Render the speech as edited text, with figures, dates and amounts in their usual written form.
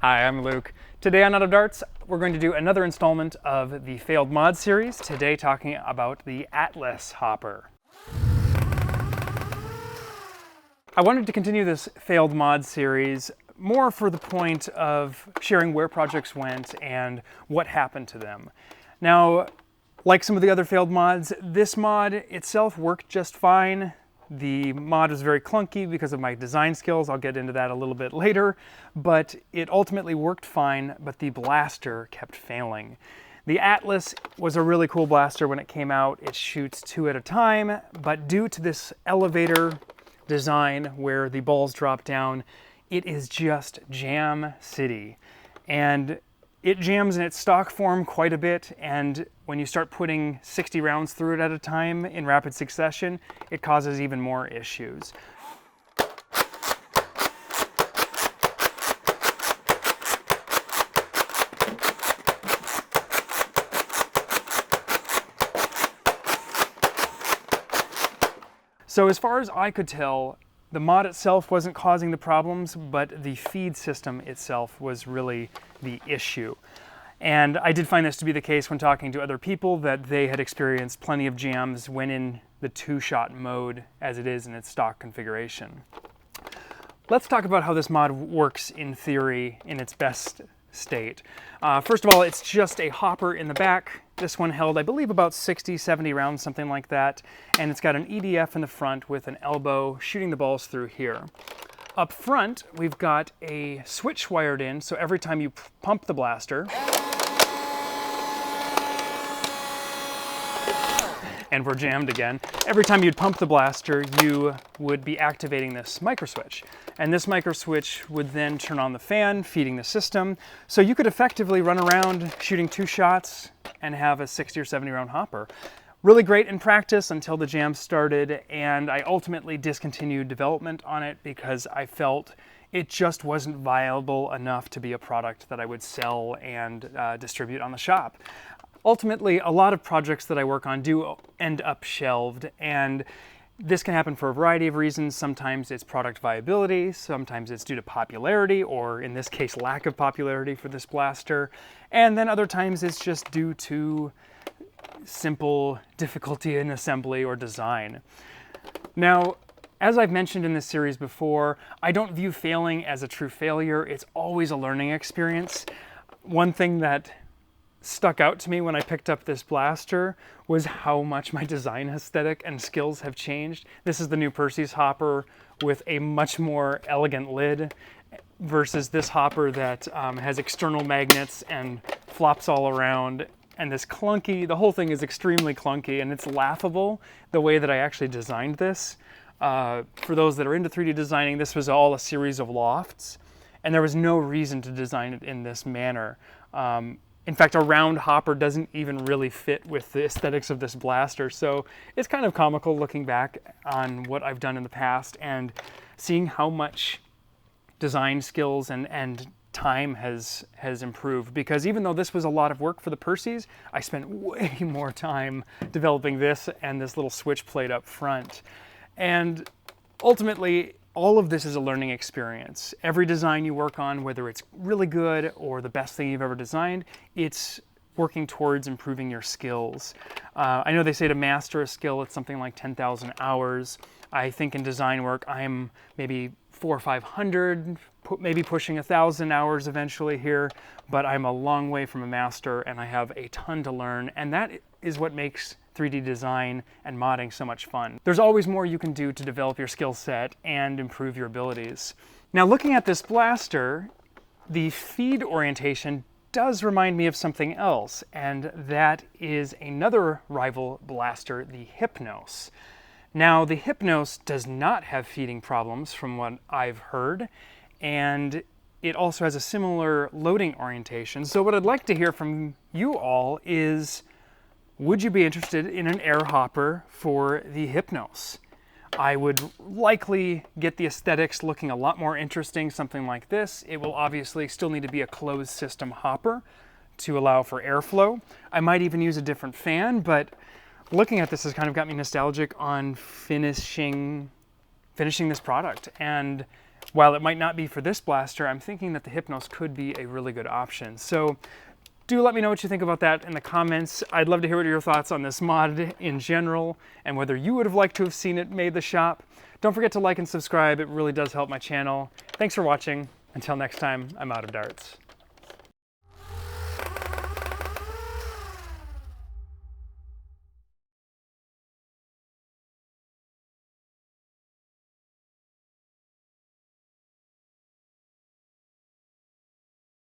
Hi, I'm Luke. Today on Out of Darts, we're going to do another installment of the Failed Mod series, today talking about the Atlas Hopper. I wanted to continue this Failed Mod series more for the point of sharing where projects went and what happened to them. Now, like some of the other failed mods, this mod itself worked just fine. The mod was very clunky because of my design skills. I'll get into that a little bit later, but it ultimately worked fine, but the blaster kept failing. The Atlas was a really cool blaster when it came out. It shoots 2 at a time, but due to this elevator design where the balls drop down, it is just Jam City. And it jams in its stock form quite a bit, and when you start putting 60 rounds through it at a time in rapid succession, it causes even more issues. So as far as I could tell, the mod itself wasn't causing the problems, but the feed system itself was really the issue. And I did find this to be the case when talking to other people, that they had experienced plenty of jams when in the 2-shot mode as it is in its stock configuration. Let's talk about how this mod works in theory in its best state. First of all, it's just a hopper in the back. This one held, I believe, about 60, 70 rounds, something like that. And it's got an EDF in the front with an elbow shooting the balls through here. Up front, we've got a switch wired in, so every time you pump the blaster, and we're jammed again, every time you'd pump the blaster, you would be activating this micro switch. And this micro switch would then turn on the fan, feeding the system. So you could effectively run around shooting 2 shots and have a 60 or 70 round hopper. Really great in practice until the jam started, and I ultimately discontinued development on it because I felt it just wasn't viable enough to be a product that I would sell and distribute on the shop. Ultimately, a lot of projects that I work on do end up shelved, and this can happen for a variety of reasons. Sometimes it's product viability, sometimes it's due to popularity, or in this case, lack of popularity for this blaster, and then other times it's just due to simple difficulty in assembly or design. Now, as I've mentioned in this series before, I don't view failing as a true failure. It's always a learning experience. One thing that stuck out to me when I picked up this blaster was how much my design aesthetic and skills have changed. This is the new Percy's hopper with a much more elegant lid versus this hopper that has external magnets and flops all around. And this clunky, the whole thing is extremely clunky, and it's laughable the way that I actually designed this. For those that are into 3D designing, this was all a series of lofts, and there was no reason to design it in this manner. In fact, a round hopper doesn't even really fit with the aesthetics of this blaster, so it's kind of comical looking back on what I've done in the past and seeing how much design skills and time has improved, because even though this was a lot of work for the Percy's, I spent way more time developing this and this little switch plate up front. And ultimately, all of this is a learning experience. Every design you work on, whether it's really good or the best thing you've ever designed, it's working towards improving your skills. I know they say to master a skill, it's something like 10,000 hours. I think in design work, I'm maybe 400 or 500, maybe pushing 1,000 hours eventually here, but I'm a long way from a master and I have a ton to learn, and that is what makes 3D design and modding so much fun. There's always more you can do to develop your skill set and improve your abilities. Now, looking at this blaster, the feed orientation does remind me of something else, and that is another rival blaster, the Hypnos. Now, the Hypnos does not have feeding problems from what I've heard, and it also has a similar loading orientation. So what I'd like to hear from you all is, would you be interested in an air hopper for the Hypnos? I would likely get the aesthetics looking a lot more interesting, something like this. It will obviously still need to be a closed system hopper to allow for airflow. I might even use a different fan, but looking at this has kind of got me nostalgic on finishing this product. And while it might not be for this blaster, I'm thinking that the Hypnos could be a really good option. So do let me know what you think about that in the comments. I'd love to hear what your thoughts on this mod in general, and whether you would have liked to have seen it made the shop. Don't forget to like and subscribe. It really does help my channel. Thanks for watching. Until next time, I'm out of darts.